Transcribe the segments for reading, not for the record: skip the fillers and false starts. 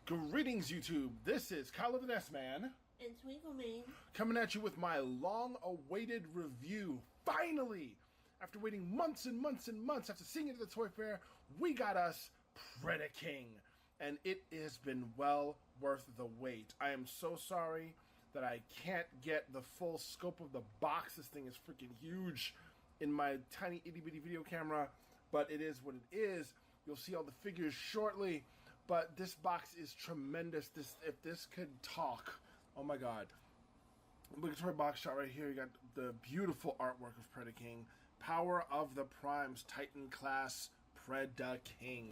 Greetings, YouTube. This is Kyle of the NESMAN. And Twinklemane. Coming at you with my long-awaited review. Finally! After waiting months and months and months after seeing it at the toy fair, we got us Predaking. And it has been well worth the wait. I am so sorry that I can't get the full scope of the box. This thing is freaking huge in my tiny itty-bitty video camera. But it is what it is. You'll see all the figures shortly. But this box is tremendous. If this could talk, oh my god. Look at our box shot right here. You got the beautiful artwork of Predaking. Power of the Primes, Titan class Predaking.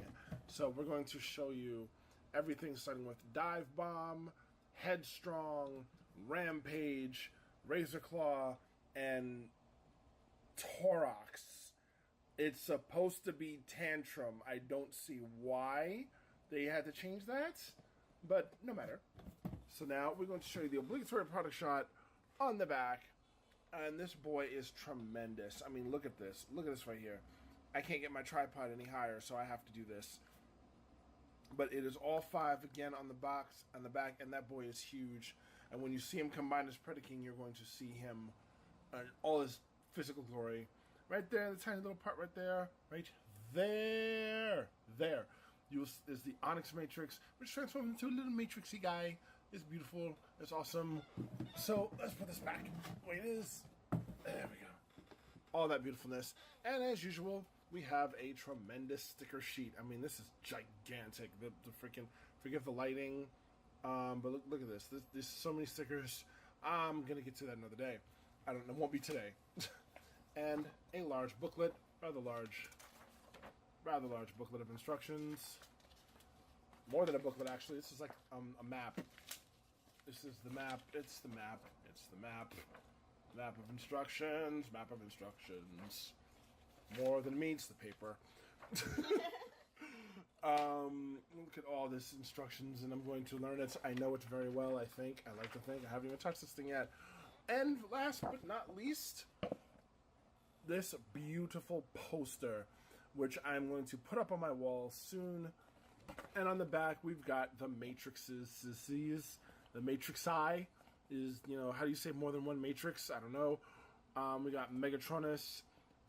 So we're going to show you everything starting with Dive Bomb, Headstrong, Rampage, Razor Claw, and Thorax. It's supposed to be Tantrum. I don't see why they had to change that, but no matter. So now we're going to show you the obligatory product shot on the back, and this boy is tremendous. I mean, look at this. Look at this right here. I can't get my tripod any higher, so I have to do this. But it is all five again on the box, on the back, and that boy is huge. And when you see him combined as Predaking, you're going to see him in all his physical glory. Right there, the tiny little part right there. Right there. There. There's the Onyx Matrix, which transforms into a little matrixy guy. It's beautiful. It's awesome. So let's put this back where it is. There we go. All that beautifulness. And as usual, we have a tremendous sticker sheet. I mean, this is gigantic. The freaking, forgive the lighting, but look at this. There's so many stickers. I'm gonna get to that another day. It won't be today. And a large booklet, rather large booklet of instructions. More than a booklet, actually. This is like a map. This is the map. It's the map. It's the map. Map of instructions. Map of instructions. More than meets the paper. Look at all this instructions, and I'm going to learn it. I know it very well, I think. I like to think. I haven't even touched this thing yet. And last but not least, this beautiful poster, which I'm going to put up on my wall soon. And on the back, we've got the matrices. The matrixi is, how do you say more than one matrix? I don't know. We got Megatronus,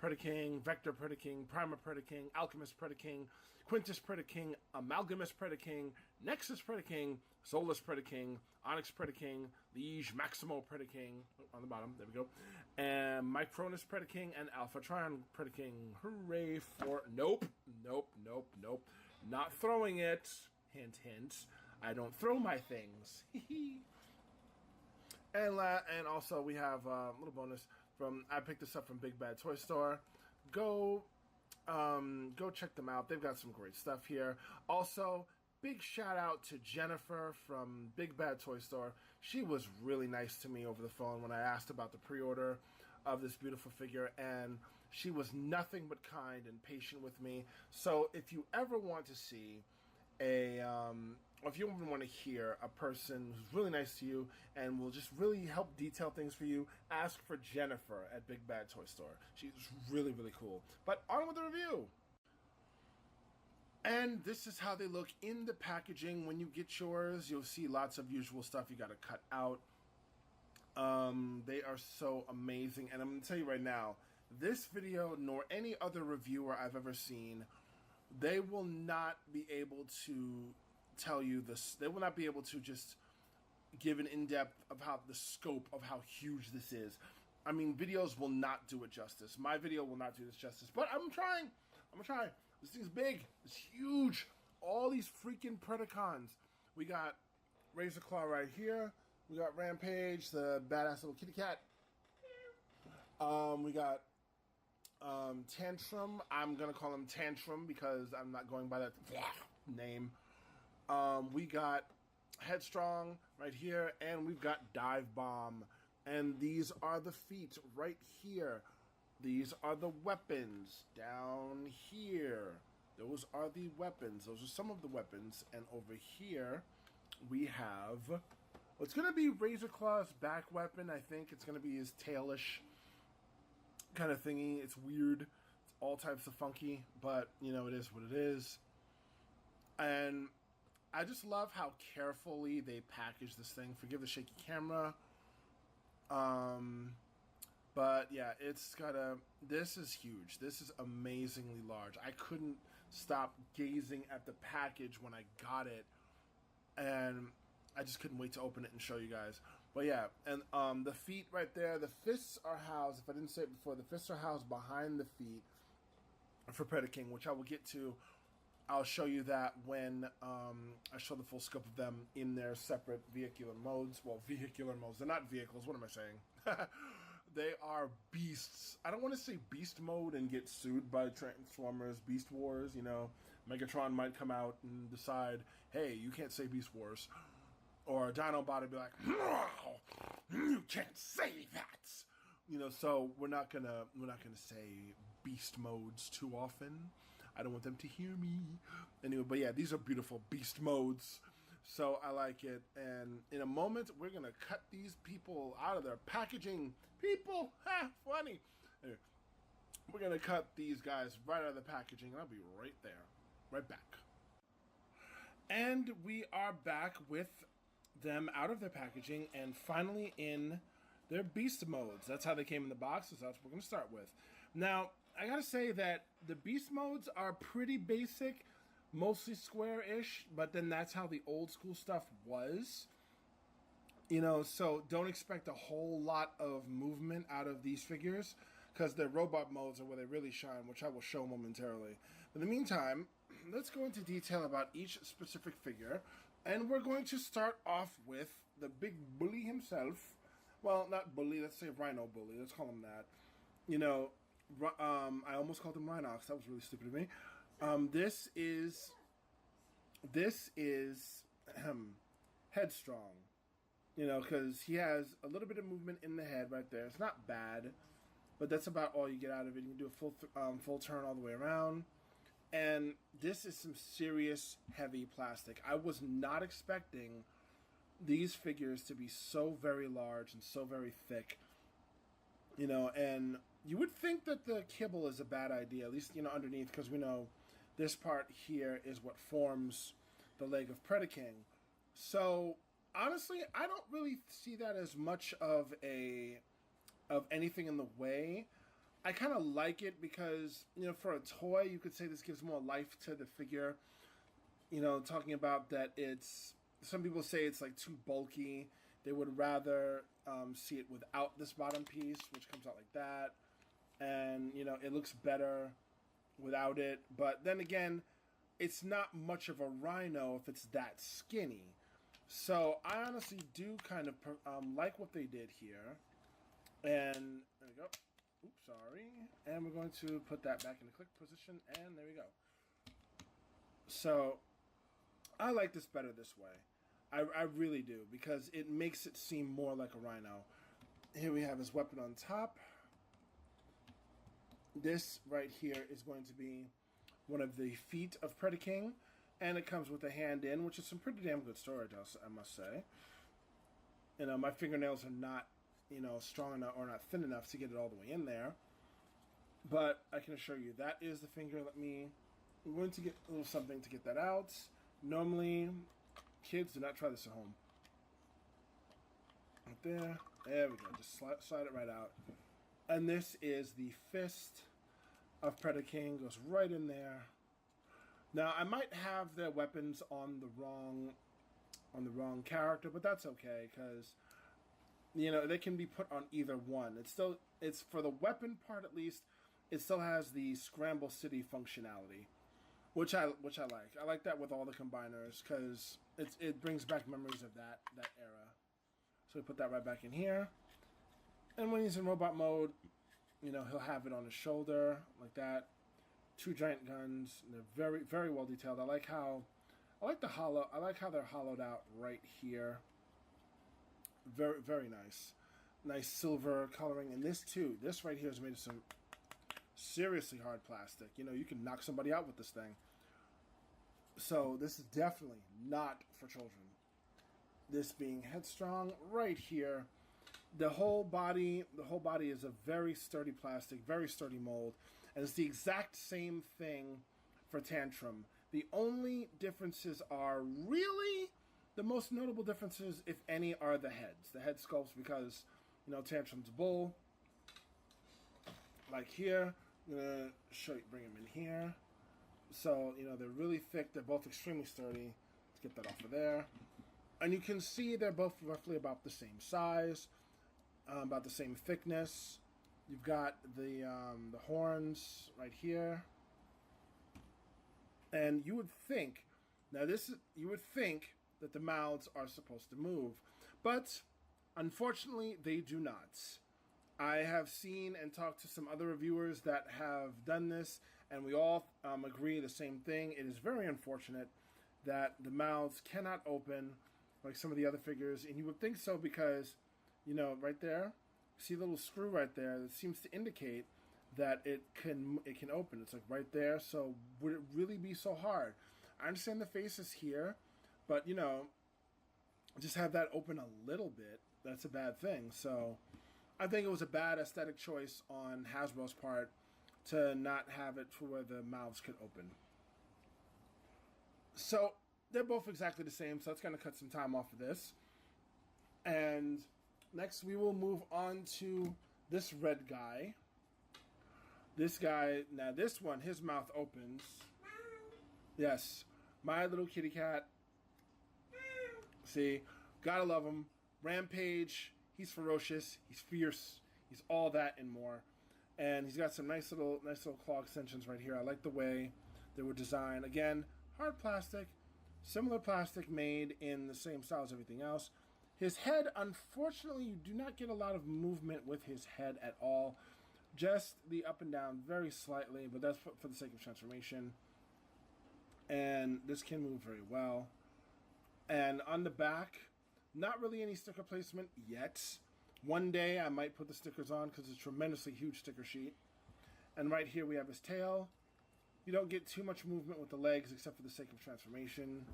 Predaking, Vector Predaking, Primer Predaking, Alchemist Predaking, Quintus Predaking, Amalgamous Predaking, Nexus Predaking, Solus Predaking, Onyx Predaking, Liege Maximo Predaking, on the bottom, there we go, and Micronus Predaking, and Alpha Trion Predaking. Hooray for... Nope. Not throwing it. Hint, hint. I don't throw my things. And also we have a little bonus from, I picked this up from Big Bad Toy Store. Go check them out. They've got some great stuff here. Also, big shout out to Jennifer from Big Bad Toy Store. She was really nice to me over the phone when I asked about the pre-order of this beautiful figure, and she was nothing but kind and patient with me. So if you ever want to see or if you even want to hear a person who's really nice to you and will just really help detail things for you, ask for Jennifer at Big Bad Toy Store. She's really, really cool. But on with the review. And this is how they look in the packaging. When you get yours, you'll see lots of usual stuff you got to cut out. They are so amazing. And I'm going to tell you right now, this video, nor any other reviewer I've ever seen, they will not be able to tell you this. They will not be able to just give an in-depth of how the scope of how huge this is. I mean, videos will not do it justice. My video will not do this justice, but I'm trying. I'm gonna try. This thing's big. It's huge. All these freaking Predacons. We got Razor Claw right here. We got Rampage, the badass little kitty cat. We got Tantrum. I'm gonna call him Tantrum because I'm not going by that name. We got Headstrong right here, and we've got Dive Bomb. And these are the feet right here. These are the weapons down here. Those are the weapons. Those are some of the weapons. And over here, we have what's going to be Razor Claw's back weapon. I think it's going to be his tailish kind of thingy. It's weird. It's all types of funky, but, it is what it is. And I just love how carefully they package this thing. Forgive the shaky camera. But yeah, it's got a, this is huge. This is amazingly large. I couldn't stop gazing at the package when I got it, and I just couldn't wait to open it and show you guys. But yeah, and the feet right there, the fists are housed, if I didn't say it before, the fists are housed behind the feet for Predaking, which I will get to. I'll show you that when I show the full scope of them in their separate vehicular modes. Well, vehicular modes. They're not vehicles. What am I saying? They are beasts. I don't want to say beast mode and get sued by Transformers Beast Wars. You know, Megatron might come out and decide, hey, you can't say Beast Wars. Or Dinobot would be like, no, you can't say that. You know, so we're not gonna say beast modes too often. I don't want them to hear me. Anyway, but yeah, these are beautiful beast modes. So I like it. And in a moment, we're going to cut these people out of their packaging. People, funny. Anyway, we're going to cut these guys right out of the packaging. And I'll be right there. Right back. And we are back with them out of their packaging and finally in their beast modes. That's how they came in the box. So that's what we're going to start with. Now, I gotta say that the beast modes are pretty basic, mostly square-ish, but then that's how the old school stuff was. You know, so don't expect a whole lot of movement out of these figures, because their robot modes are where they really shine, which I will show momentarily. In the meantime, let's go into detail about each specific figure, and we're going to start off with the big bully himself. Well, not bully, let's say Rhino Bully, let's call him that. You know, I almost called him Rhinox. That was really stupid of me. This is Headstrong. You know, because he has a little bit of movement in the head right there. It's not bad, but that's about all you get out of it. You can do a full turn all the way around. And this is some serious heavy plastic. I was not expecting these figures to be so very large and so very thick. You know, and you would think that the kibble is a bad idea, at least, you know, underneath, because we know this part here is what forms the leg of Predaking. So, honestly, I don't really see that as much of anything in the way. I kind of like it because, you know, for a toy, you could say this gives more life to the figure. You know, talking about that it's, some people say it's like too bulky. They would rather see it without this bottom piece, which comes out like that. And, you know, it looks better without it. But then again, it's not much of a rhino if it's that skinny. So I honestly do kind of like what they did here. And there we go. Oops, sorry. And we're going to put that back in the click position. And there we go. So I like this better this way. I really do, because it makes it seem more like a rhino. Here we have his weapon on top. This right here is going to be one of the feet of Predaking, and it comes with a hand in, which is some pretty damn good storage, I must say. You know, my fingernails are not, you know, strong enough or not thin enough to get it all the way in there. But I can assure you, that is the finger. I'm going to get a little something to get that out. Normally, kids, do not try this at home. Right there. There we go. Just slide it right out. And this is the fist of Predaking. Goes right in there. Now, I might have their weapons on the wrong character, but that's okay, because, you know, they can be put on either one. It's for the weapon part at least, it still has the Scramble City functionality, which I like. I like that with all the combiners, because it brings back memories of that era. So we put that right back in here. And when he's in robot mode, you know, he'll have it on his shoulder like that. Two giant guns. And they're very, very well detailed. I like how they're hollowed out right here. Very, very nice. Nice silver coloring. And this too. This right here is made of some seriously hard plastic. You know, you can knock somebody out with this thing. So this is definitely not for children. This being Headstrong right here. The whole body is a very sturdy plastic, very sturdy mold, and it's the exact same thing for Tantrum. The only differences are really, the most notable differences, if any, are the heads. The head sculpts, because, you know, Tantrum's bull. Like here, I'm going to show you, bring them in here. So, you know, they're really thick. They're both extremely sturdy. Let's get that off of there. And you can see they're both roughly about the same size, about the same thickness. You've got the horns right here. And you would think, now you would think that the mouths are supposed to move, but unfortunately they do not. I have seen and talked to some other reviewers that have done this, and we all agree the same thing. It is very unfortunate that the mouths cannot open like some of the other figures, and you would think so because, you know, right there, see a little screw right there that seems to indicate that it can open. It's like right there. So would it really be so hard? I understand the face is here, but you know, just have that open a little bit. That's a bad thing. So I think it was a bad aesthetic choice on Hasbro's part to not have it for where the mouths could open. So they're both exactly the same. So that's going to cut some time off of this. And next we will move on to this red guy. This guy, now this one, his mouth opens. Yes, my little kitty cat. See, gotta love him. Rampage, he's ferocious, he's fierce, he's all that and more. And he's got some nice little claw extensions right here. I like the way they were designed. Again, hard plastic, similar plastic made in the same style as everything else. His head, unfortunately, you do not get a lot of movement with his head at all. Just the up and down very slightly, but that's for the sake of transformation. And this can move very well. And on the back, not really any sticker placement yet. One day I might put the stickers on because it's a tremendously huge sticker sheet. And right here we have his tail. You don't get too much movement with the legs except for the sake of transformation.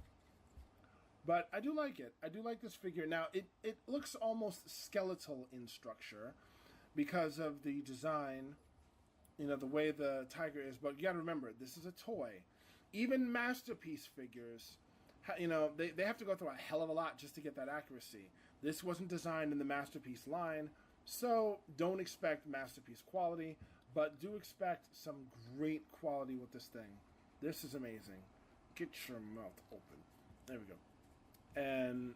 But I do like it. I do like this figure. Now, it looks almost skeletal in structure because of the design, you know, the way the tiger is. But you got to remember, this is a toy. Even Masterpiece figures, you know, they have to go through a hell of a lot just to get that accuracy. This wasn't designed in the Masterpiece line, so don't expect Masterpiece quality, but do expect some great quality with this thing. This is amazing. Get your mouth open. There we go. And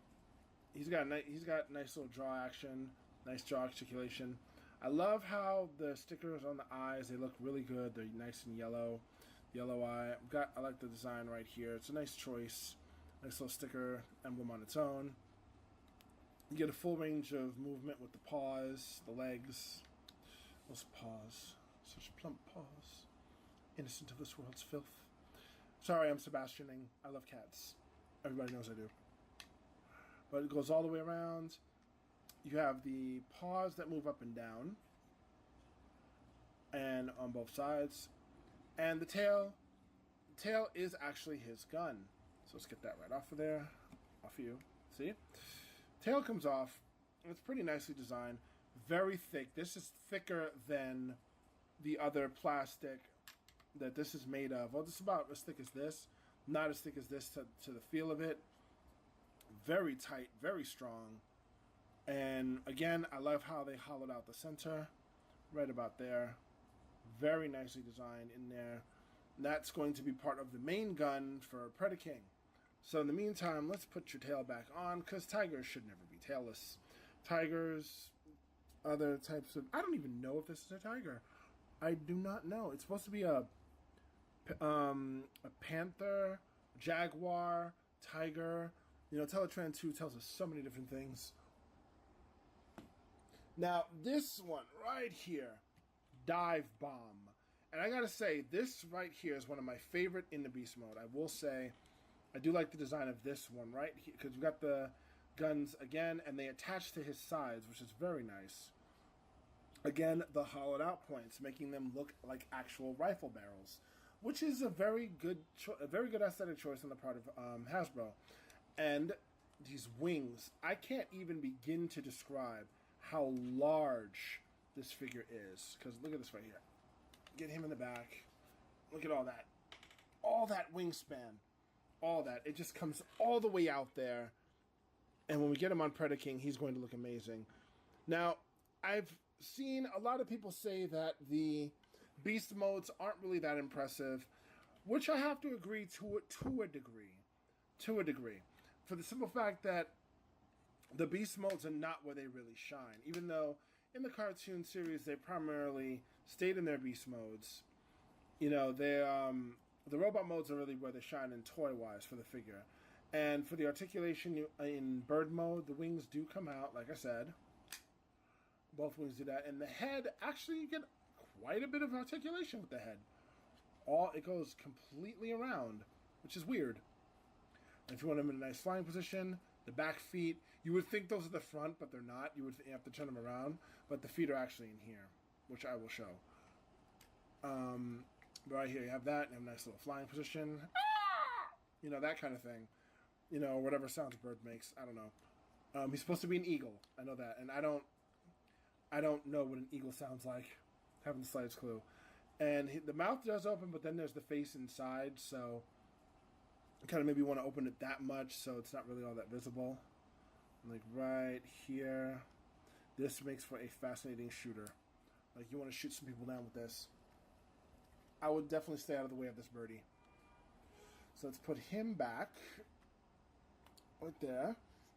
he's got nice little jaw action, nice jaw articulation. I love how the stickers on the eyes, they look really good. They're nice and yellow eye. I like the design right here. It's a nice choice. Nice little sticker emblem on its own. You get a full range of movement with the paws, the legs. Those paws. Such plump paws. Innocent of this world's filth. Sorry, I'm Sebastianing. I love cats. Everybody knows I do. But it goes all the way around. You have the paws that move up and down. And on both sides. And the tail. The tail is actually his gun. So let's get that right off of there. Off of you. See? Tail comes off. It's pretty nicely designed. Very thick. This is thicker than the other plastic that this is made of. Well, this is about as thick as this. Not as thick as this to the feel of it. Very tight. Very strong. And again, I love how they hollowed out the center. Right about there. Very nicely designed in there. And that's going to be part of the main gun for Predaking. So in the meantime, let's put your tail back on, because tigers should never be tailless. Tigers, other types of... I don't even know if this is a tiger. I do not know. It's supposed to be a panther, jaguar, tiger. You know, Teletran 2 tells us so many different things. Now, this one right here, Dive Bomb. And I gotta say, this right here is one of my favorite in the Beast Mode. I will say, I do like the design of this one, right? Because you've got the guns again, and they attach to his sides, which is very nice. Again, the hollowed out points, making them look like actual rifle barrels, which is a very good aesthetic choice on the part of Hasbro. And these wings, I can't even begin to describe how large this figure is. Because look at this right here. Get him in the back. Look at all that. all that wingspan, all that. It just comes all the way out there. And when we get him on Predaking, he's going to look amazing. Now, I've seen a lot of people say that the beast modes aren't really that impressive, which I have to agree to a degree. To a degree. For the simple fact that the beast modes are not where they really shine. Even though in the cartoon series they primarily stayed in their beast modes. You know, they the robot modes are really where they shine in toy-wise for the figure. And for the articulation in bird mode, the wings do come out, like I said. Both wings do that. And the head, actually, you get quite a bit of articulation with the head. It goes completely around, which is weird. And if you want them in a nice flying position, the back feet, you would think those are the front, but they're not. You have to turn them around. But the feet are actually in here, which I will show. Right here, you have that. You have a nice little flying position. You know, that kind of thing. You know, whatever sounds a bird makes. I don't know. He's supposed to be an eagle. I know that. And I don't know what an eagle sounds like. Haven't the slightest clue. And the mouth does open, but then there's the face inside. So you kind of maybe want to open it that much so it's not really all that visible. Like right here. This makes for a fascinating shooter. Like you want to shoot some people down with this. I would definitely stay out of the way of this birdie. So let's put him back. Right there.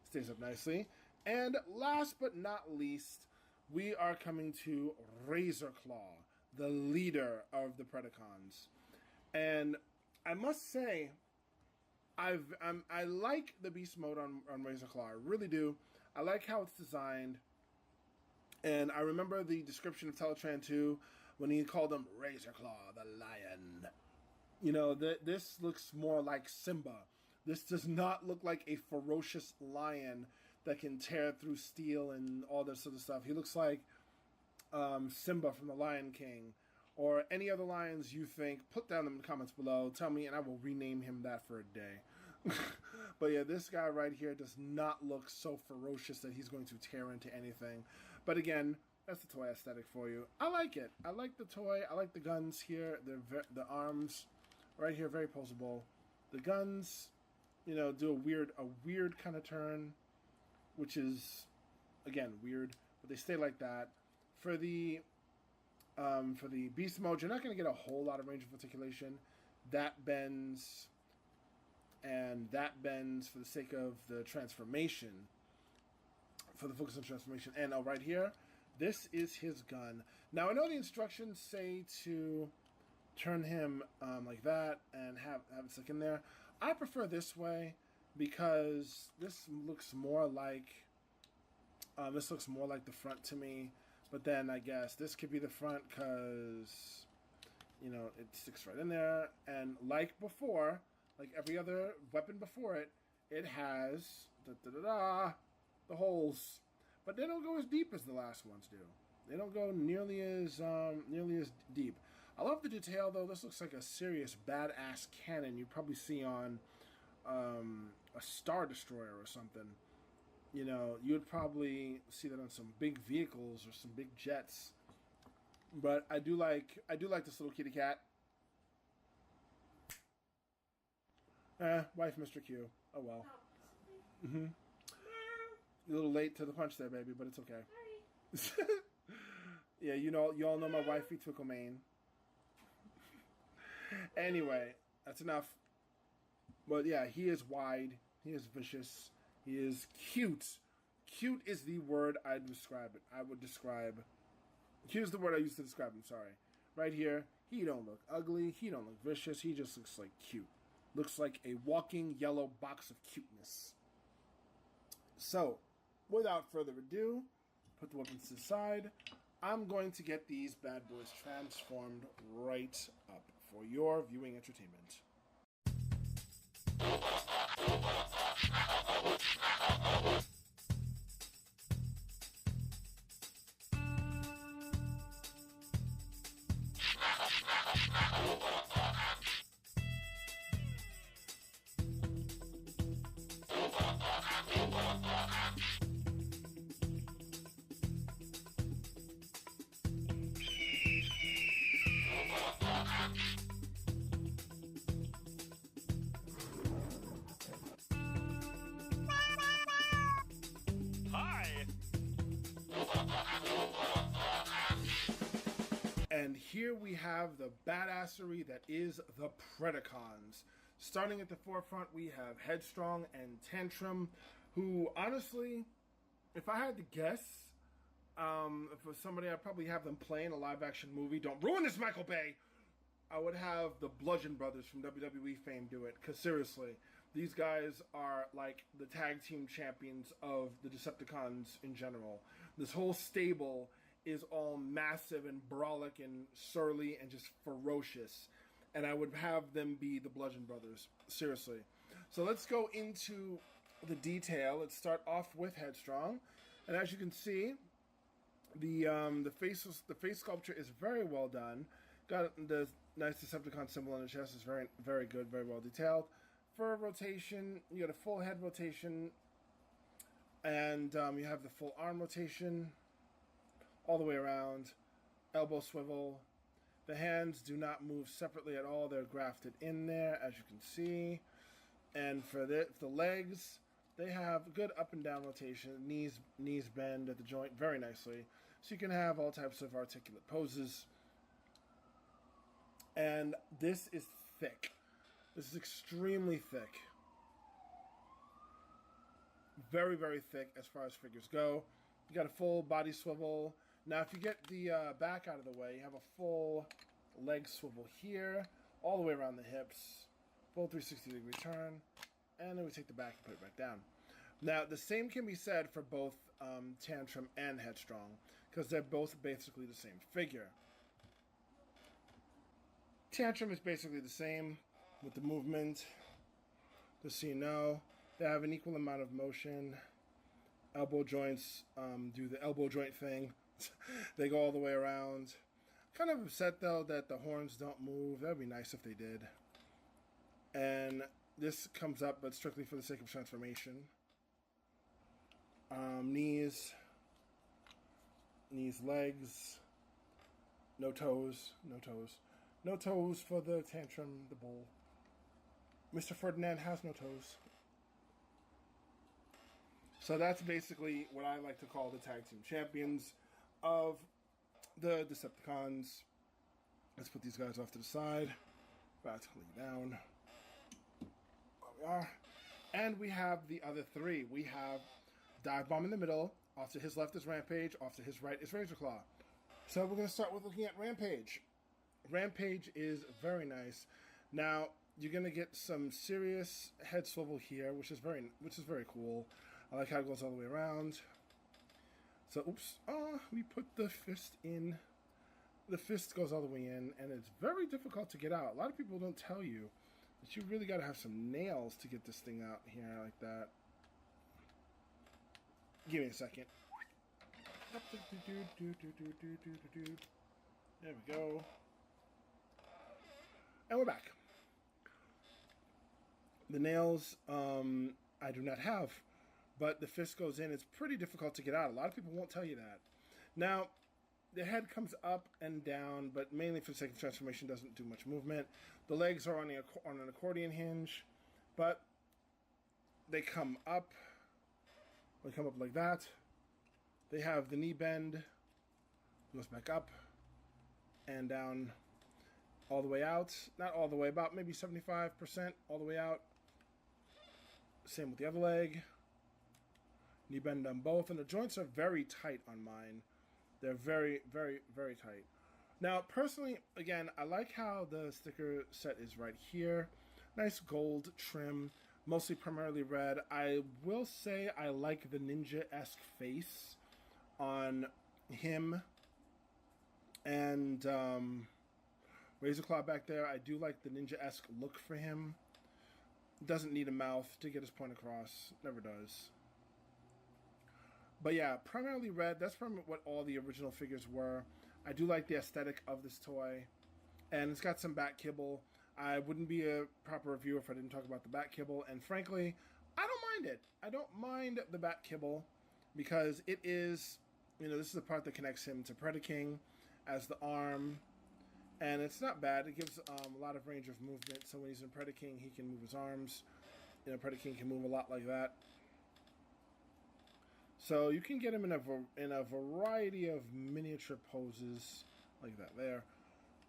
Stays up nicely. And last but not least, we are coming to Razorclaw, the leader of the Predacons. And I must say, I like the beast mode on Razorclaw. I really do. I like how it's designed. And I remember the description of Teletran 2 when he called him Razorclaw, the lion. You know, this looks more like Simba. This does not look like a ferocious lion that can tear through steel and all this sort of stuff. He looks like Simba from The Lion King, or any other lions you think. Put down in the comments below. Tell me, and I will rename him that for a day. But yeah, this guy right here does not look so ferocious that he's going to tear into anything. But again, that's the toy aesthetic for you. I like it. I like the toy. I like the guns here. The arms right here, very poseable. The guns, you know, do a weird kind of turn, which is, again, weird. But they stay like that. For the beast mode, you're not going to get a whole lot of range of articulation. That bends, and that bends for the sake of the transformation, for the focus on transformation. And right here, this is his gun. Now, I know the instructions say to turn him like that and have it stuck in there. I prefer this way because this looks more like the front to me. But then I guess this could be the front because, you know, it sticks right in there. And like before, like every other weapon before it, it has the holes. But they don't go as deep as the last ones do. They don't go nearly as deep. I love the detail, though. This looks like a serious badass cannon you'd probably see on a Star Destroyer or something. You know, you'd probably see that on some big vehicles or some big jets. But I do like this little kitty cat. Wife, Mr. Q. Oh well. Mm-hmm. A little late to the punch there, baby, but it's okay. Yeah, you all know my wifey, Twinklemane. Anyway, that's enough. But yeah, he is wide. He is vicious. He is cute. Cute is the word I'd describe it. I would describe. Here's the word I used to describe him. Sorry. Right here, he don't look ugly. He don't look vicious. He just looks like cute. Looks like a walking yellow box of cuteness. So, without further ado, put the weapons to the side. I'm going to get these bad boys transformed right up for your viewing entertainment. here we have the badassery that is the Predacons. Starting at the forefront, we have Headstrong and Tantrum, who honestly, if I had to guess, for somebody, I'd probably have them play in a live-action movie. Don't ruin this, Michael Bay! I would have the Bludgeon Brothers from WWE fame do it, because seriously, these guys are like the tag team champions of the Decepticons in general. This whole stable is all massive and brolic and surly and just ferocious. And I would have them be the Bludgeon Brothers. Seriously. So let's go into the detail. Let's start off with Headstrong. And as you can see, the face sculpture is very well done. Got the nice Decepticon symbol on the chest. Is very, very good, very well detailed. Fur rotation, you got a full head rotation, and you have the full arm rotation all the way around. Elbow swivel. The hands do not move separately at all. They're grafted in there, as you can see. And for the legs, they have good up and down rotation. Knees bend at the joint very nicely. So you can have all types of articulate poses. And this is thick. This is extremely thick. Very, very thick as far as figures go. You got a full body swivel. Now, if you get the back out of the way, you have a full leg swivel here, all the way around the hips. Full 360-degree turn. And then we take the back and put it back down. Now, the same can be said for both Tantrum and Headstrong, because they're both basically the same figure. Tantrum is basically the same with the movement. Just so you know, they have an equal amount of motion. Elbow joints do the elbow joint thing. They go all the way around. Kind of upset though that the horns don't move. That would be nice if they did. And this comes up, but strictly for the sake of transformation. Knees, legs, no toes. No toes for the Tantrum, the bull. Mr. Ferdinand has no toes. So that's basically what I like to call the tag team champions of the Decepticons. Let's put these guys off to the side. Vertically down. There we are. And we have the other three. We have Dive Bomb in the middle. Off to his left is Rampage. Off to his right is Razor Claw. So we're going to start with looking at Rampage. Rampage is very nice. Now, you're going to get some serious head swivel here, which is very cool. I like how it goes all the way around. So, oops. We put the fist in. The fist goes all the way in, and it's very difficult to get out. A lot of people don't tell you that you really got to have some nails to get this thing out here like that. Give me a second. There we go. And we're back. The nails, I do not have. But the fist goes in. It's pretty difficult to get out. A lot of people won't tell you that. Now, the head comes up and down, but mainly for the sake of transformation, doesn't do much movement. The legs are on an accordion hinge, but they come up. They come up like that. They have the knee bend. Goes back up and down all the way out. Not all the way, about maybe 75% all the way out. Same with the other leg. Knee bend on both, and the joints are very tight on mine. They're very, very, very tight. Now, personally, again, I like how the sticker set is right here. Nice gold trim, mostly primarily red. I will say I like the ninja-esque face on him. And Razor Claw back there, I do like the ninja-esque look for him. Doesn't need a mouth to get his point across. Never does. But yeah, primarily red. That's from what all the original figures were. I do like the aesthetic of this toy. And it's got some back kibble. I wouldn't be a proper reviewer if I didn't talk about the back kibble. And frankly, I don't mind it. I don't mind the back kibble because it is, this is the part that connects him to Predaking as the arm. And it's not bad. It gives a lot of range of movement. So when he's in Predaking, he can move his arms. Predaking can move a lot like that. So you can get him in a variety of miniature poses like that there.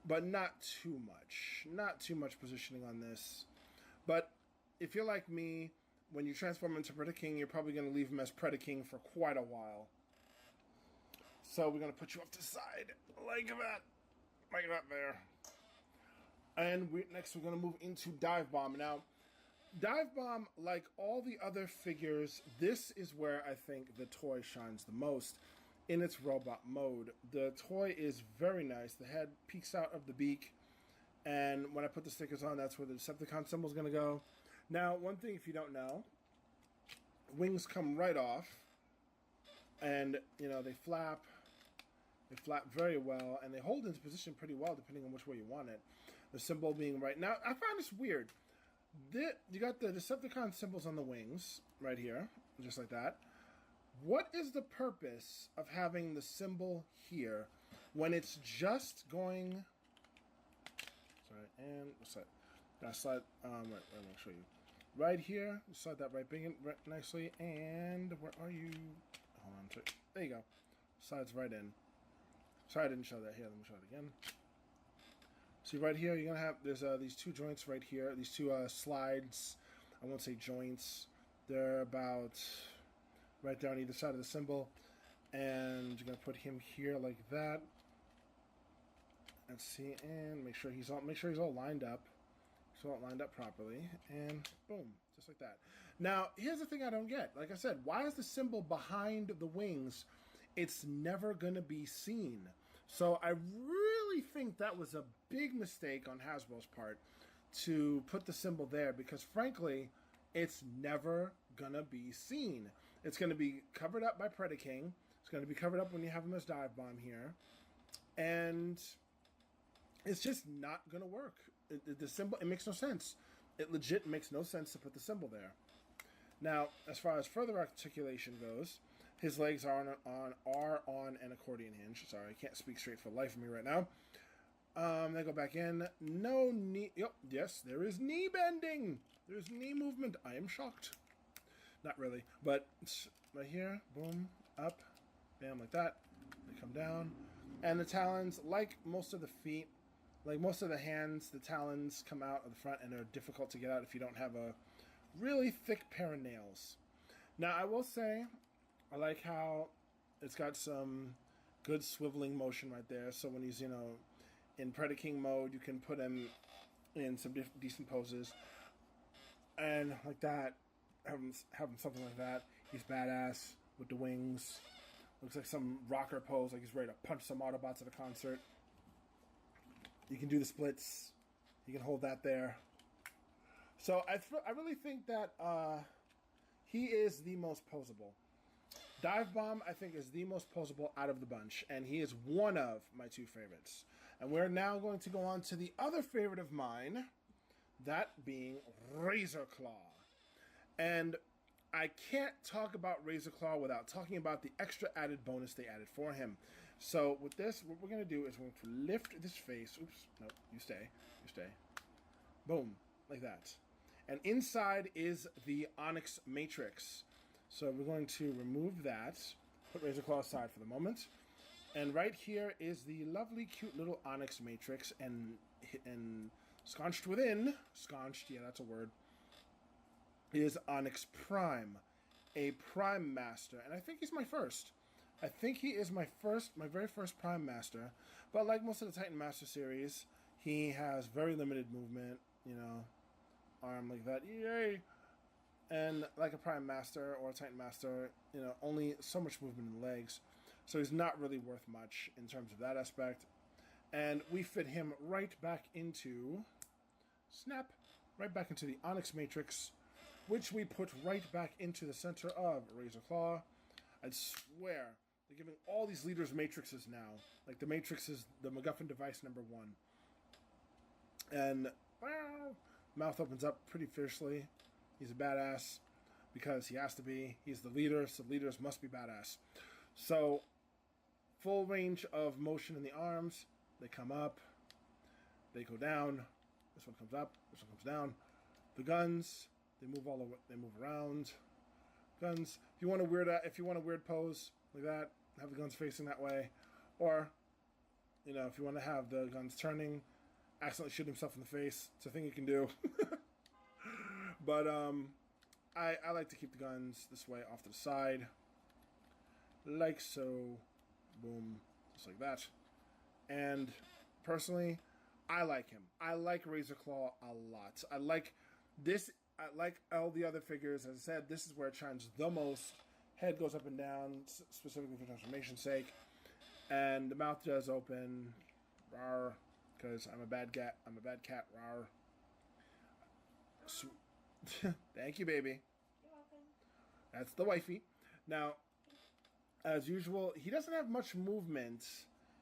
but not too much. Not too much positioning on this. But if you're like me, when you transform into Predaking, you're probably going to leave him as Predaking for quite a while. So we're going to put you off to the side, like that. Like that there. And next we're going to move into Dive Bomb. Now, Dive Bomb, like all the other figures, this is where I think the toy shines the most in its robot mode. The toy is very nice. The head peeks out of the beak, and when I put the stickers on, that's where the Decepticon symbol is going to go. Now, one thing if you don't know, wings come right off, and, you know, they flap very well, and they hold into position pretty well depending on which way you want it. The symbol being right. Now, I find this weird. You got the Decepticon symbols on the wings right here, just like that. What is the purpose of having the symbol here when it's just going... Sorry, and slide. Let me show you. Right here, slide that right big in right nicely, and where are you? Hold on, there you go. Slides right in. Sorry, I didn't show that here. Let me show it again. See right here, you're gonna have these two joints right here. These two slides. I won't say joints. They're about right there on either side of the symbol, and you're gonna put him here like that. Let's see, and make sure he's all lined up. So all lined up properly, and boom, just like that. Now, here's the thing I don't get. Like I said, why is the symbol behind the wings? It's never gonna be seen. So I really think that was a big mistake on Hasbro's part to put the symbol there, because frankly, it's never gonna be seen. It's gonna be covered up by Predaking. It's gonna be covered up when you have him as Dive Bomb here, and it's just not gonna work. The symbol, it makes no sense. It legit makes no sense to put the symbol there. Now, as far as further articulation goes, his legs are on an accordion hinge. Sorry, I can't speak straight for the life of me right now. They go back in. No knee. Yep, yes, there is knee bending. There's knee movement. I am shocked. Not really, but right here, boom, up, bam, like that. They come down, and the talons, like most of the feet, like most of the hands, the talons come out of the front and are difficult to get out if you don't have a really thick pair of nails. Now, I will say, I like how it's got some good swiveling motion right there. So when he's, in Predaking mode, you can put him in some decent poses. And like that, have him something like that. He's badass with the wings. Looks like some rocker pose, like he's ready to punch some Autobots at a concert. You can do the splits. You can hold that there. So I really think that he is the most posable. Dive Bomb, I think, is the most posable out of the bunch, and he is one of my two favorites. And we're now going to go on to the other favorite of mine, that being Razor Claw. And I can't talk about Razor Claw without talking about the extra added bonus they added for him. So with this, what we're going to do is we're going to lift this face. Oops, no, you stay. Boom, like that. And inside is the Onyx Matrix. So we're going to remove that, put Razor Claw aside for the moment. And right here is the lovely, cute little Onyx Matrix, and scaunched within, yeah, that's a word, is Onyx Prime, a Prime Master. And I think he's my first. I think he is my very first Prime Master. But like most of the Titan Master series, he has very limited movement, arm like that, yay! And like a Prime Master or a Titan Master, only so much movement in the legs. So he's not really worth much in terms of that aspect. And we fit him right back into, right back into the Onyx Matrix, which we put right back into the center of Razor Claw. I swear, they're giving all these leaders matrices now. Like the Matrix is the MacGuffin device #1. And, mouth opens up pretty fiercely. He's a badass because he has to be. He's the leader, so leaders must be badass. So, full range of motion in the arms. They come up. They go down. This one comes up. This one comes down. The guns, they move all over. They move around. Guns. If you want a weird pose like that, have the guns facing that way, or You know, if you want to have the guns turning, accidentally shoot himself in the face. It's a thing you can do. But I like to keep the guns this way off to the side. Like so. Boom. Just like that. And personally, I like him. I like Razor Claw a lot. I like this. I like all the other figures. As I said, this is where it shines the most. Head goes up and down, specifically for transformation's sake. And the mouth does open. Rawr. Because I'm a bad cat. I'm a bad cat. Rawr. Thank you, baby. You're welcome. That's the wifey. Now, as usual, he doesn't have much movement.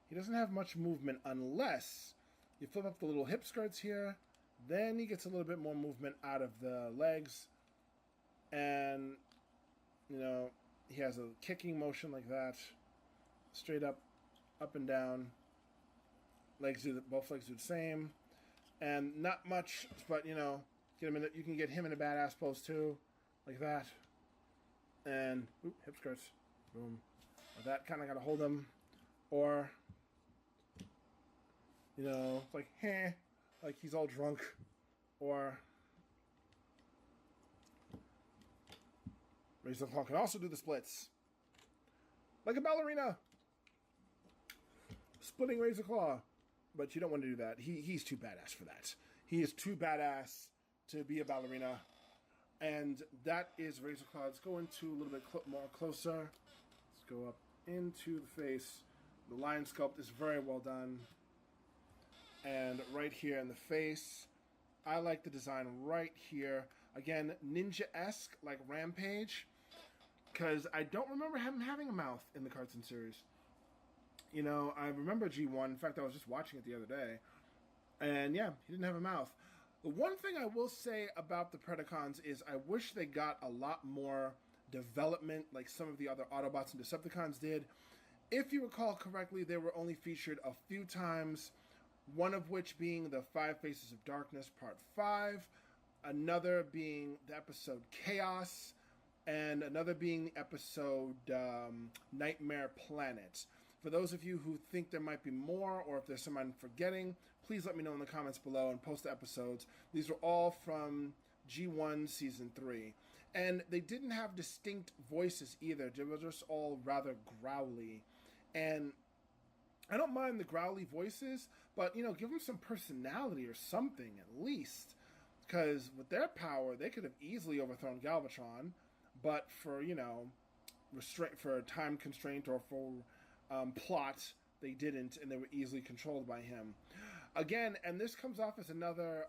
He doesn't have much movement unless you flip up the little hip skirts here. Then he gets a little bit more movement out of the legs. And, you know, he has a kicking motion like that. Straight up and down. Both legs do the same. And not much, but, you know, you can get him in a badass pose too. Like that. And, hip skirts. Boom. With that, kind of got to hold him. Or, you know, like, like he's all drunk. Or, Razor Claw can also do the splits. Like a ballerina. Splitting Razor Claw. But you don't want to do that. He's too badass for that. He is too badass to be a ballerina. And that is Razor Claw. Let's go into a little bit more closer. Let's go up into the face. The line sculpt is very well done. And right here in the face, I like the design right here. Again, ninja-esque, like Rampage. Because I don't remember him having a mouth in the cartoon series. You know, I remember G1. In fact, I was just watching it the other day. And yeah, he didn't have a mouth. The one thing I will say about the Predacons is I wish they got a lot more development like some of the other Autobots and Decepticons did. If you recall correctly, they were only featured a few times, one of which being the Five Faces of Darkness Part 5, another being the episode Chaos, and another being the episode Nightmare Planet. For those of you who think there might be more, or if there's some I'm forgetting, please let me know in the comments below and post the episodes. These were all from G1 Season 3. And they didn't have distinct voices either. They were just all rather growly. And I don't mind the growly voices, but, you know, give them some personality or something at least. Because with their power, they could have easily overthrown Galvatron. But for, you know, for time constraint or for plot, they didn't, and they were easily controlled by him. Again, and this comes off as another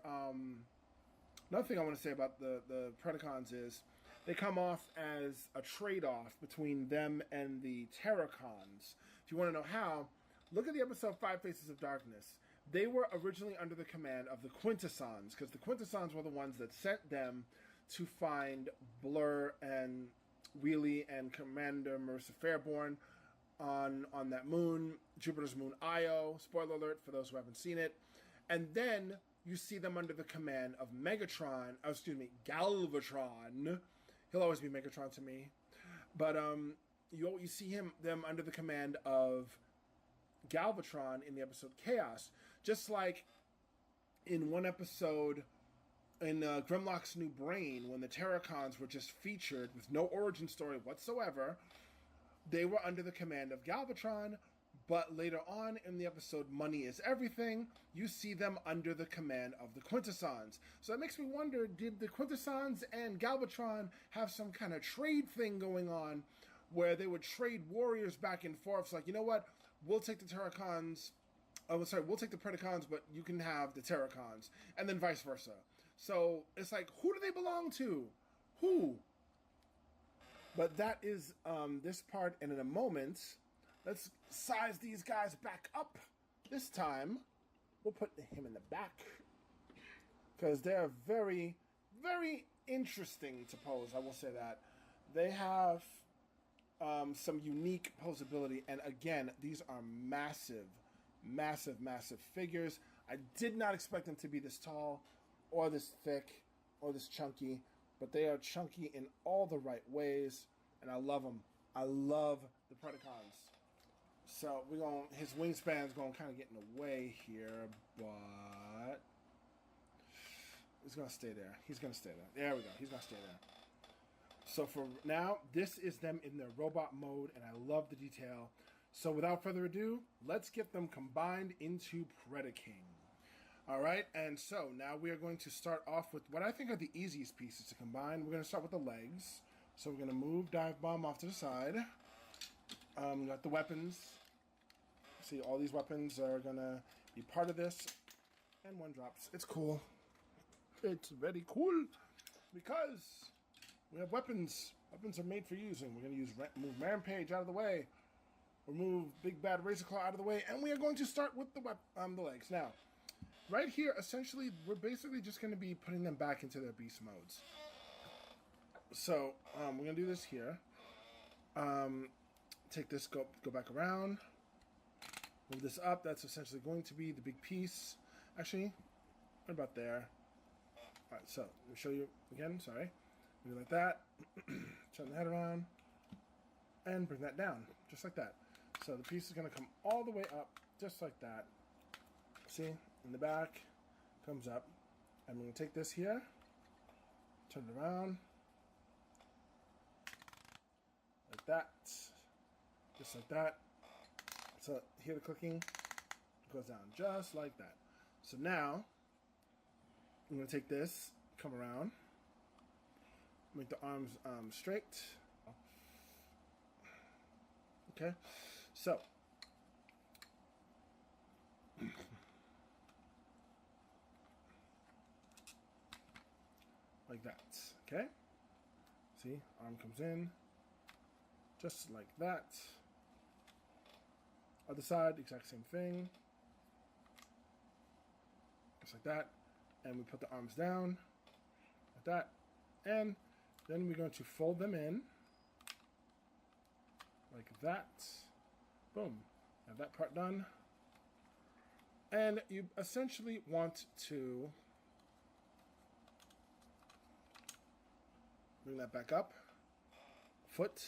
thing I want to say about the Predacons is they come off as a trade-off between them and the Terracons. If you want to know how, look at the episode Five Faces of Darkness. They were originally under the command of the Quintessons, because the Quintessons were the ones that sent them to find Blur and Wheelie and Commander Marissa Fairborn on that moon, Jupiter's moon Io. Spoiler alert for those who haven't seen it. And then you see them under the command of Galvatron. He'll always be Megatron to me. But you see them under the command of Galvatron in the episode Chaos. Just like in one episode in Grimlock's New Brain, when the Terracons were just featured with no origin story whatsoever, they were under the command of Galvatron, but later on in the episode Money is Everything, you see them under the command of the Quintessons. So that makes me wonder, did the Quintessons and Galvatron have some kind of trade thing going on where they would trade warriors back and forth? It's like, you know what, we'll take the Terracons, we'll take the Predacons, but you can have the Terracons, and then vice versa. So it's like, who do they belong to? Who? But that is this part, and in a moment, let's size these guys back up. This time, we'll put him in the back, because they're very, very interesting to pose, I will say that. They have some unique posability, and again, these are massive, massive, massive figures. I did not expect them to be this tall, or this thick, or this chunky, but they are chunky in all the right ways, and I love them. I love the Predacons. So we're going. His wingspan's going to kind of get in the way here, but he's going to stay there. He's going to stay there. There we go. He's going to stay there. So for now, this is them in their robot mode, and I love the detail. So without further ado, let's get them combined into Predaking. All right, and so now we are going to start off with what I think are the easiest pieces to combine. We're going to start with the legs. So we're going to move Dive Bomb off to the side. Got the weapons. See, all these weapons are going to be part of this. And one drops. It's cool. It's very cool because we have weapons. Weapons are made for using. We're going to move Rampage out of the way. Remove Big Bad Razor Claw out of the way. And we are going to start with the legs. Now, right here, essentially, we're basically just going to be putting them back into their beast modes. So, we're going to do this here. Take this, go back around. Move this up. That's essentially going to be the big piece. Actually, what about there? All right, so, let me show you again. Sorry. Do like that. Turn the head around. And bring that down, just like that. So, the piece is going to come all the way up, just like that. See? In the back, comes up. And we're going to take this here. Turn it around. Like that. Just like that. So here the clicking goes down just like that. So now I'm going to take this, come around, make the arms straight. Okay, so like that. Okay, see, arm comes in. Just like that. Other side, exact same thing. Just like that. And we put the arms down. Like that. And then we're going to fold them in. Like that. Boom. Have that part done. And you essentially want to bring that back up. Foot.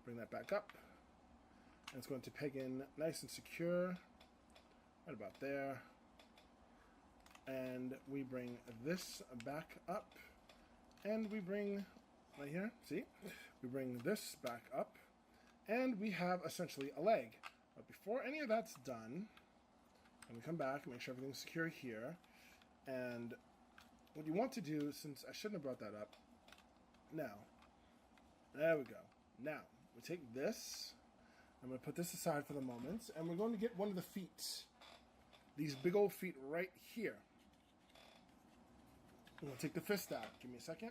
Bring that back up. And it's going to peg in nice and secure. Right about there. And we bring this back up. And we bring, right here, see? We bring this back up. And we have essentially a leg. But before any of that's done, I'm going to come back and make sure everything's secure here. And what you want to do, since I shouldn't have brought that up, now, there we go. Now, we take this, I'm going to put this aside for the moment, and we're going to get one of the feet. These big old feet right here. I'm going to take the fist out. Give me a second.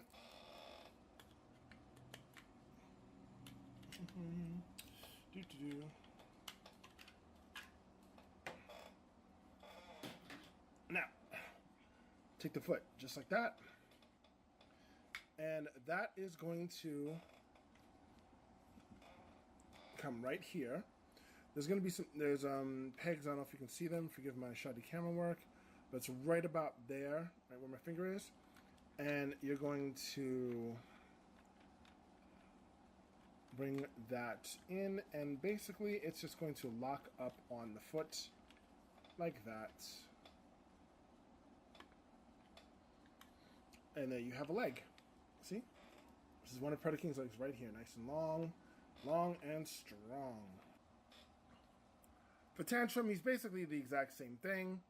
Now, take the foot, just like that. And that is going to come right here. There's going to be some, there's pegs, I don't know if you can see them, forgive my shoddy camera work, but it's right about there, right where my finger is. And you're going to bring that in, and basically it's just going to lock up on the foot like that. And then you have a leg. See? This is one of Predaking's legs right here, nice and long. Long and strong. For Tantrum, he's basically the exact same thing.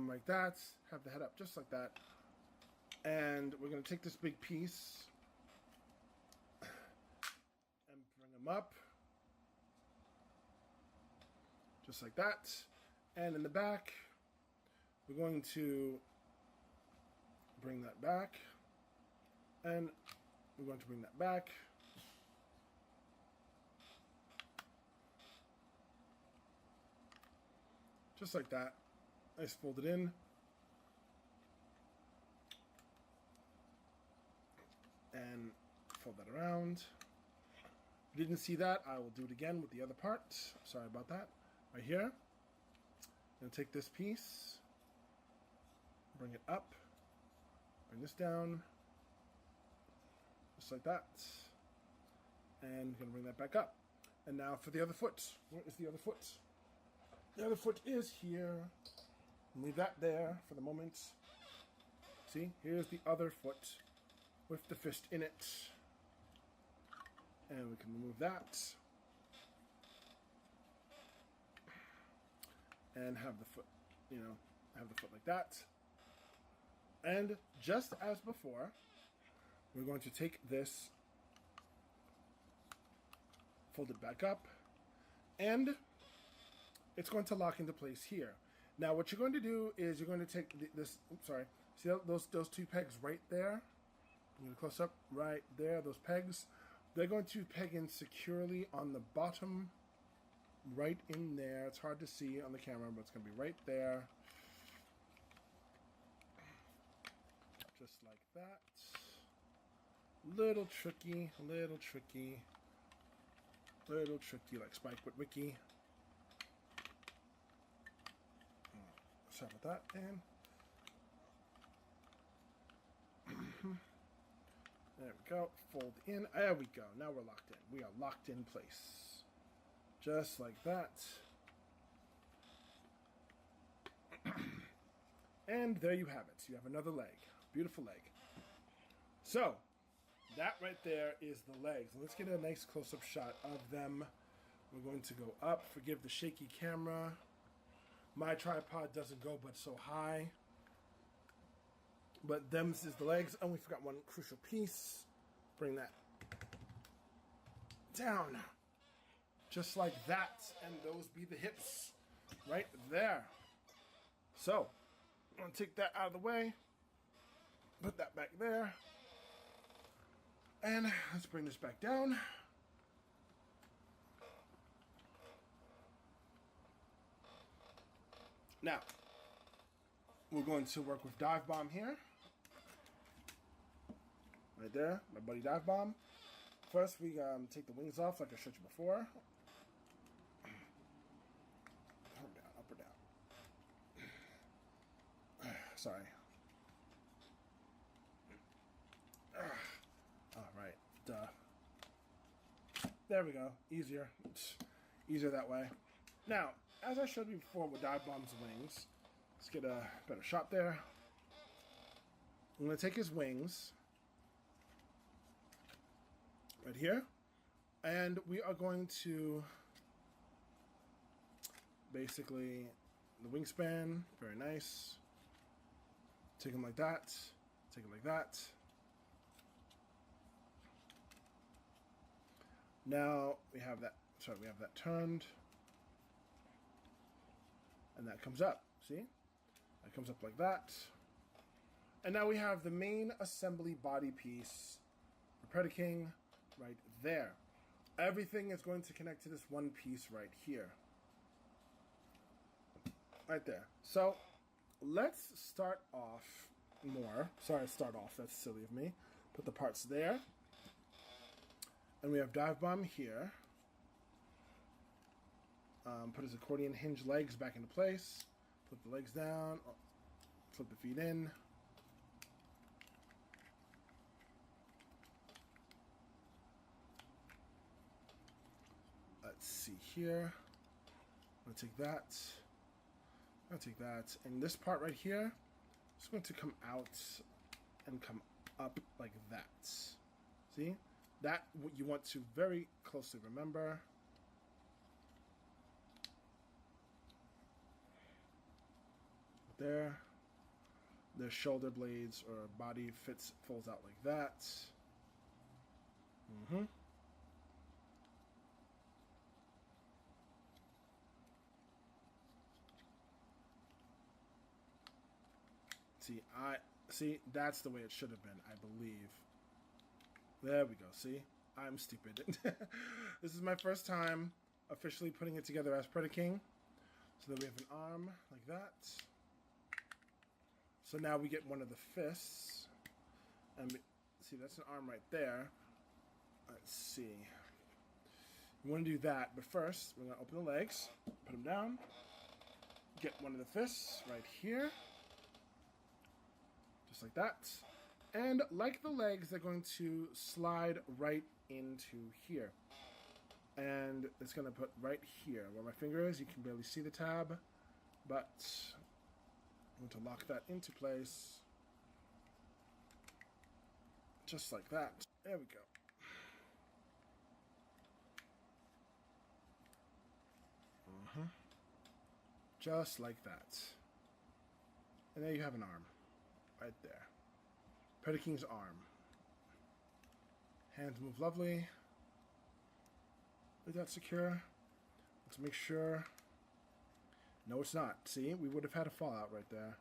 Like that. Have the head up just like that. And we're going to take this big piece and bring him up. Just like that. And in the back, we're going to bring that back. And we're going to bring that back. Just like that. Nice folded in. And fold that around. If you didn't see that, I will do it again with the other part. Sorry about that. Right here. I'm going to take this piece, bring it up, bring this down, just like that. And I'm going to bring that back up. And now for the other foot. Where is the other foot? The other foot is here. Leave that there for the moment. See, here's the other foot with the fist in it. And we can remove that. And have the foot, have the foot like that. And just as before, we're going to take this, fold it back up, and it's going to lock into place here. Now what you're going to do is you're going to take this, see those two pegs right there? I'm going to close up right there, those pegs. They're going to peg in securely on the bottom, right in there. It's hard to see on the camera, but it's going to be right there. Just like that. Little tricky, like Spike with Wiki. Sorry about that, Dan. There we go. Fold in. There we go. Now we're locked in. We are locked in place. Just like that. And there you have it. You have another leg. Beautiful leg. So, that right there is the legs. Let's get a nice close-up shot of them. We're going to go up. Forgive the shaky camera. My tripod doesn't go but so high. But them's is the legs. And we forgot one crucial piece. Bring that down. Just like that. And those be the hips. Right there. So, I'm going to take that out of the way. Put that back there. And let's bring this back down. Now, we're going to work with Dive Bomb here. Right there, my buddy Dive Bomb. First, we take the wings off like I showed you before. Up or down. Sorry. Alright, duh. There we go. Easier. Easier that way. Now, as I showed you before with Dive Bomb's wings, let's get a better shot there. I'm going to take his wings right here, and we are going to basically the wingspan, very nice. Take him like that, take him like that. Now we have that, we have that turned. And that comes up, see? That comes up like that. And now we have the main assembly body piece for Predaking right there. Everything is going to connect to this one piece right here. Right there. So, let's start off more. Sorry, start off, that's silly of me. Put the parts there. And we have Dive Bomb here. Put his accordion hinge legs back into place. Flip the legs down. Flip the feet in. Let's see here. I'm going to take that. I'm going to take that. And this part right here is going to come out and come up like that. See? That you want to very closely remember. There. The shoulder blades or body folds out like that. See, that's the way it should have been, I believe. There we go, see? I'm stupid. This is my first time officially putting it together as Predaking. So then we have an arm like that. So now we get one of the fists. And see, that's an arm right there. Let's see. We want to do that, but first we're going to open the legs, put them down, get one of the fists right here. Just like that. And like the legs, they're going to slide right into here. And it's going to put right here where my finger is. You can barely see the tab, but I'm going to lock that into place. Just like that. There we go. Just like that. And there you have an arm. Right there. Predaking's arm. Hands move lovely. Is that secure? Let's make sure. No, it's not. See, we would have had a fallout right there.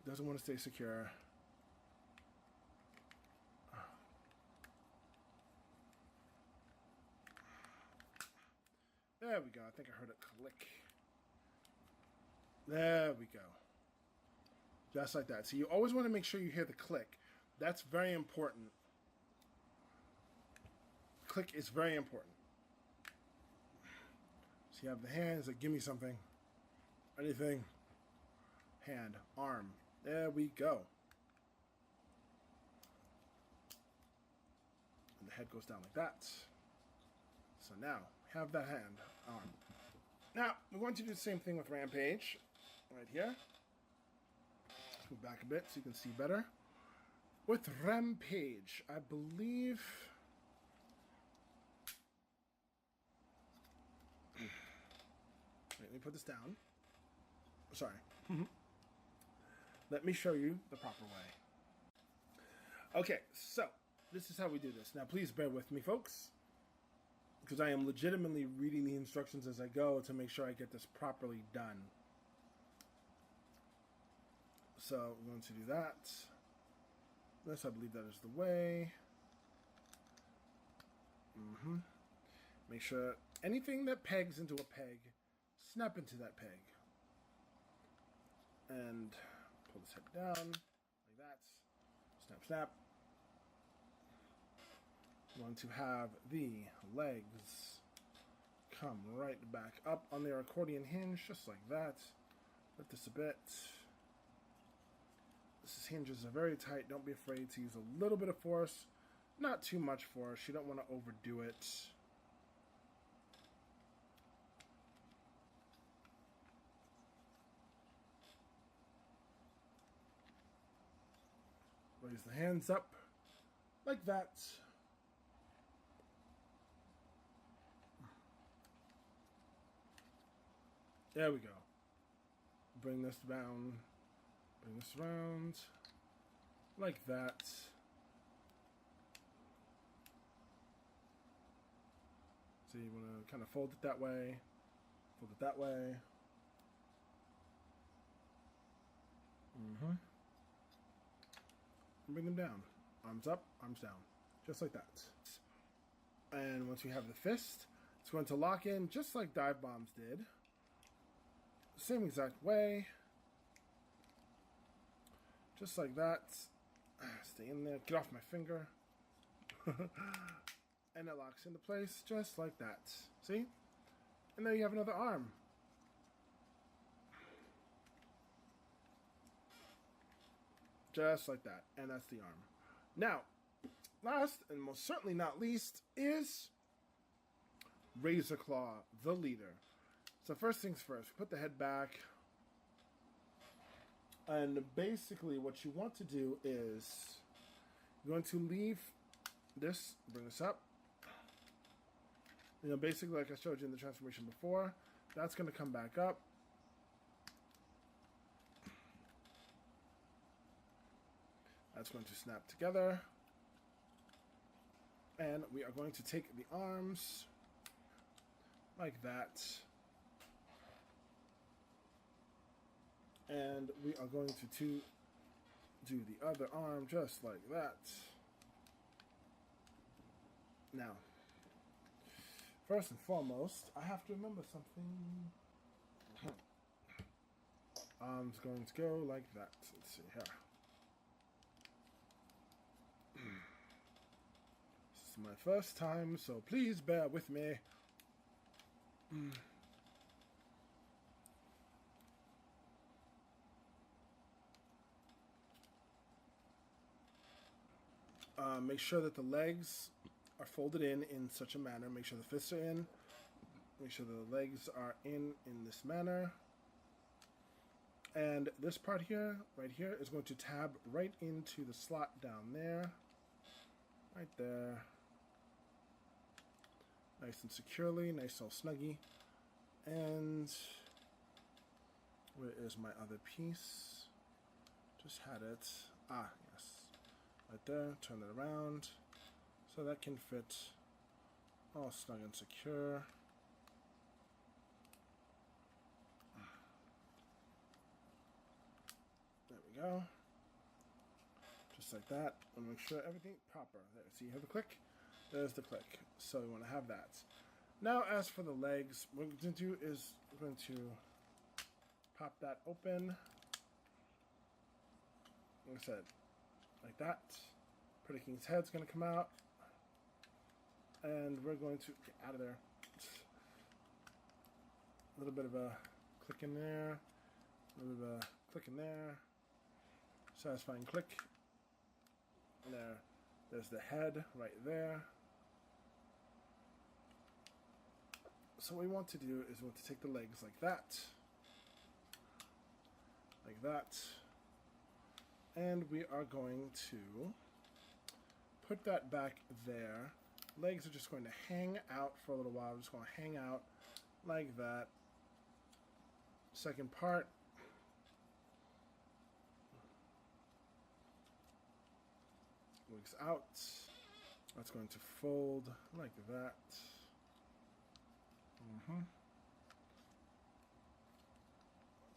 Doesn't want to stay secure. There we go. I think I heard it click. There we go. Just like that. So you always want to make sure you hear the click. That's very important. Click is very important. So you have the hands like, give me something. Anything. Hand. Arm. There we go. And the head goes down like that. So now, have that hand. Arm. Now, we're going to do the same thing with Rampage. Right here. Let's move back a bit so you can see better. With Rampage, I believe... Wait, let me put this down. Sorry. Let me show you the proper way. Okay, so this is how we do this. Now, please bear with me, folks, because I am legitimately reading the instructions as I go to make sure I get this properly done. So we're going to do that. This, I believe that is the way. Make sure anything that pegs into a peg, snap into that peg. And pull this head down, like that. Snap, snap. We want to have the legs come right back up on their accordion hinge, just like that. Lift this a bit. This hinges are very tight. Don't be afraid to use a little bit of force. Not too much force. You don't want to overdo it. Raise the hands up like that. There we go. Bring this down. Bring this around. Like that. So you want to kind of fold it that way. Fold it that way. And bring them down. Arms up, arms down. Just like that. And once we have the fist, it's going to lock in just like dive bombs did. Same exact way. Just like that. Stay in there. Get off my finger. And it locks into place just like that. See? And there you have another arm. Just like that. And that's the arm. Now, last and most certainly not least is Razor Claw, the leader. So first things first, put the head back. And basically what you want to do is you're going to leave this, bring this up. You know, basically like I showed you in the transformation before, that's going to come back up. That's going to snap together. And we are going to take the arms like that. And we are going to do the other arm just like that. Now, first and foremost, I have to remember something. Arm's going to go like that. Let's see here. This is my first time, so please bear with me. Make sure that the legs are folded in such a manner. Make sure the fists are in. Make sure the legs are in this manner. And this part here, right here, is going to tab right into the slot down there. Right there. Nice and securely, nice and snuggy. And where is my other piece? Just had it. Ah, yes. Right there, turn it around. So that can fit all snug and secure. There we go. Just like that. And make sure everything proper. There, see, you have the click? There's the click. So we want to have that. Now, as for the legs, what we're going to do is we're going to pop that open. Like I said, like that. Predaking's head's going to come out. And we're going to get out of there. A little bit of a click in there. A little bit of a click in there. Satisfying click. And there's the head right there. So what we want to do is we want to take the legs like that. Like that. And we are going to put that back there. Legs are just going to hang out for a little while. I'm just going to hang out like that. Second part. Wigs out. That's going to fold like that.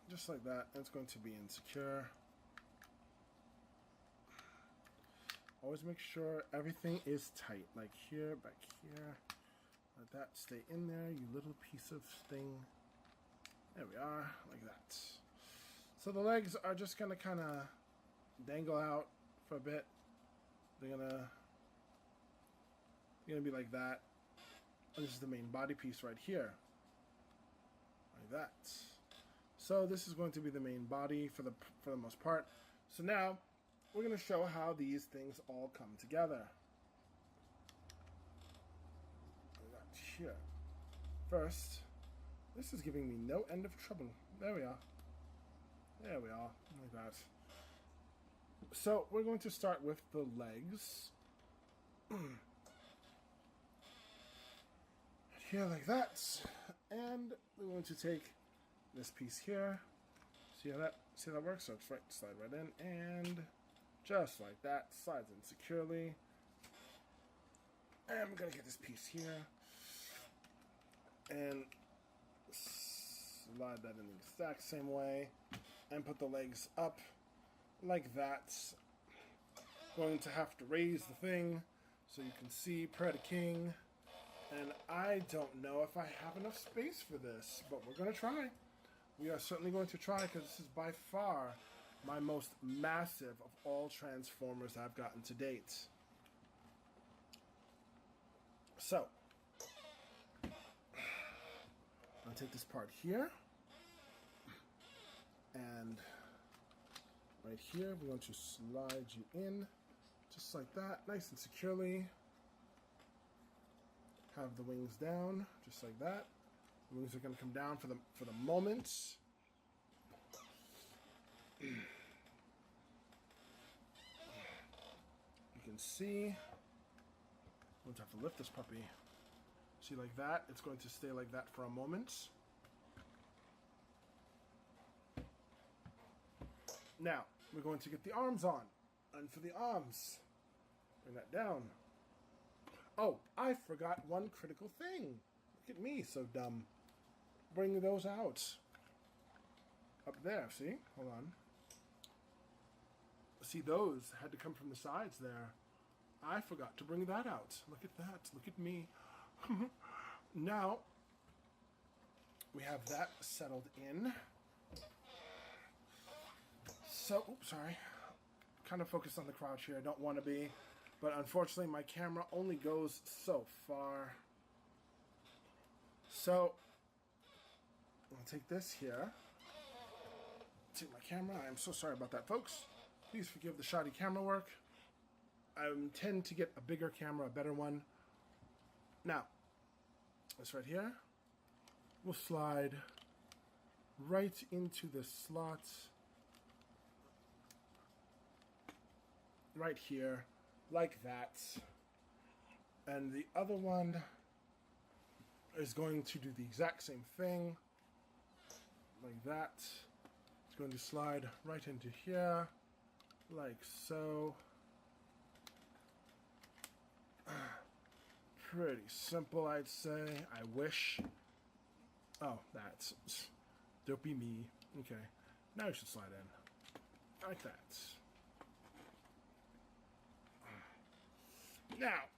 Just like that. And it's going to be insecure. Always make sure everything is tight. Like here, back here. Let that stay in there, you little piece of thing. There we are, like that. So the legs are just gonna kind of dangle out for a bit. They're gonna be like that. And this is the main body piece right here. Like that. So this is going to be the main body for the most part. So now we're going to show how these things all come together. Like that here. First, this is giving me no end of trouble. There we are. There we are. Like that. So we're going to start with the legs. Here like that. And we're going to take this piece here. See how that works? So it's right, slide right in, and just like that, slides in securely. And I'm gonna get this piece here and slide that in the exact same way, and put the legs up like that. Going to have to raise the thing so you can see Predaking. And I don't know if I have enough space for this, but we're gonna try. We are certainly going to try, because this is by far my most massive of all Transformers I've gotten to date. So, I'll take this part here, and right here we're going to slide you in, just like that, nice and securely. Have the wings down, just like that. The wings are going to come down for the moment. You can see. I'm going to have to lift this puppy. See, like that. It's going to stay like that for a moment. Now, we're going to get the arms on. And for the arms, bring that down. Oh, I forgot one critical thing. Look at me, so dumb. Bring those out. Up there, see? Hold on. See, those had to come from the sides there. I forgot to bring that out. Look at that. Look at me. Now, we have that settled in. So, oops, sorry. Kind of focused on the crouch here. I don't want to be. But unfortunately, my camera only goes so far. So, I'll take this here. Take my camera. I'm so sorry about that, folks. Please forgive the shoddy camera work. I intend to get a bigger camera, a better one, Now, this right here will slide right into the slot right here, like that. And the other one is going to do the exact same thing, like that. It's going to slide right into here, like so. Pretty simple, I'd say. I wish. Oh, that's dopey me. Okay, now you should slide in, like that. Now,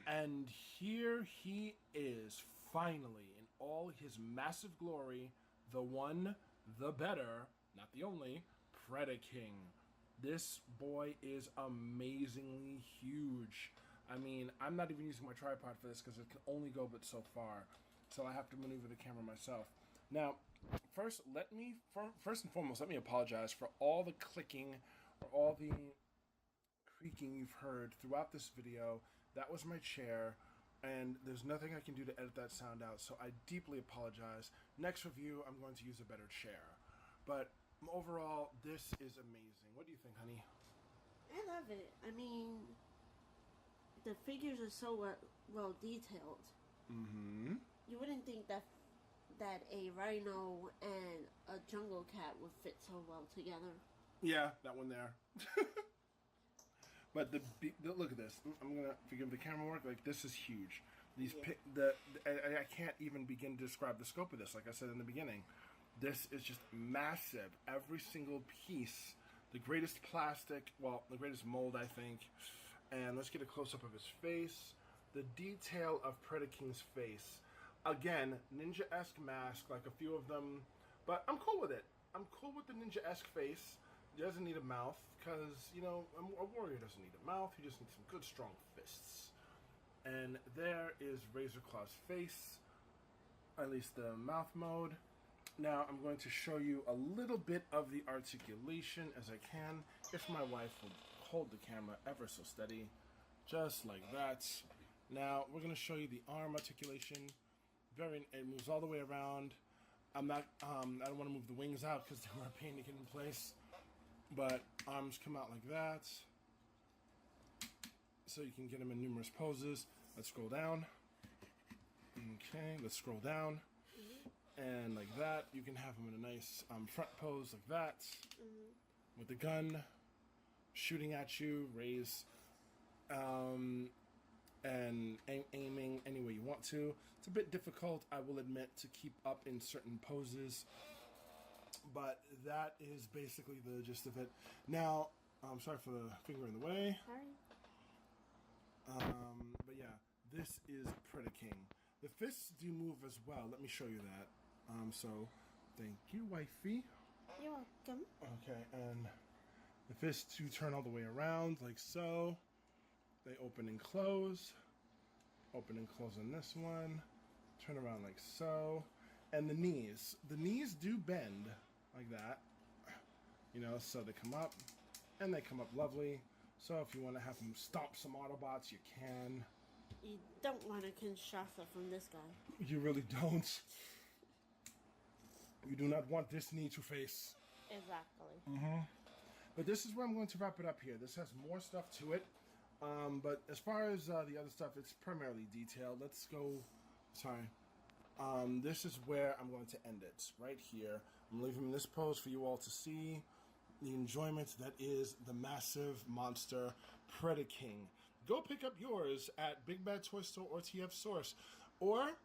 and here he is, finally, in all his massive glory, the one, the better, not the only, Predaking. This boy is amazingly huge. I mean, I'm not even using my tripod for this because it can only go but so far, so I have to maneuver the camera myself. Now, first and foremost, let me apologize for all the clicking or all the creaking you've heard throughout this video. That was my chair, and there's nothing I can do to edit that sound out, so I deeply apologize. Next review, I'm going to use a better chair. But overall, this is amazing. What do you think, honey? I love it. I mean, the figures are so well detailed. Mm-hmm. You wouldn't think that a rhino and a jungle cat would fit so well together. Yeah, that one there. But look at this. I'm gonna forgive the camera work. Like, this is huge. These I can't even begin to describe the scope of this. Like I said in the beginning, this is just massive. Every single piece, the greatest plastic, well, the greatest mold, I think. And let's get a close up of his face. The detail of Predaking's face. Again, ninja-esque mask, like a few of them, but I'm cool with it. I'm cool with the ninja-esque face. He doesn't need a mouth, because, you know, a warrior doesn't need a mouth. He just needs some good, strong fists. And there is Razorclaw's face, at least the mouth mode. Now, I'm going to show you a little bit of the articulation as I can, if my wife will hold the camera ever so steady, just like that. Now, we're going to show you the arm articulation. It moves all the way around. I don't want to move the wings out because they were a pain to get in place. But arms come out like that. So you can get them in numerous poses. Let's scroll down. Okay, let's scroll down. And like that, you can have them in a nice front pose like that. With the gun shooting at you, raise, and aiming any way you want to. It's a bit difficult, I will admit, to keep up in certain poses, but that is basically the gist of it. Now, I'm sorry for the finger in the way. Sorry. But yeah, this is Predaking. The fists do move as well. Let me show you that. So, thank you, wifey. You're welcome. Okay, and the fists do turn all the way around, like so. They open and close. Open and close on this one. Turn around like so. And the knees. The knees do bend like that. You know, so they come up. And they come up lovely. So if you want to have them stomp some Autobots, you can. You don't want a Kinshasa from this guy. You really don't. You do not want this knee to face. Exactly. But this is where I'm going to wrap it up here. This has more stuff to it. But as far as the other stuff, it's primarily detailed. Let's go. Sorry. This is where I'm going to end it. Right here. I'm leaving this pose for you all to see the enjoyment that is the massive monster Predaking. Go pick up yours at Big Bad Toy Store or TF Source. Or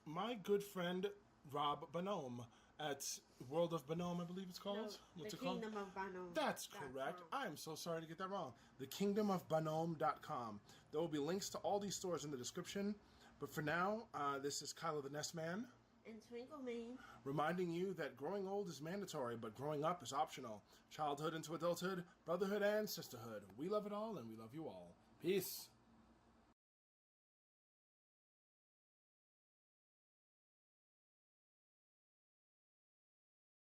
my good friend Rob Bonhomme at World of Bonhomme, I believe it's called. No, the Kingdom of Bonhomme. That's correct. I am so sorry to get that wrong. The kingdomofbonhomme.com. There will be links to all these stores in the description. But for now, this is Kylo the NESMAN. And Twinklemane. Reminding you that growing old is mandatory, but growing up is optional. Childhood into adulthood, brotherhood and sisterhood. We love it all, and we love you all. Peace.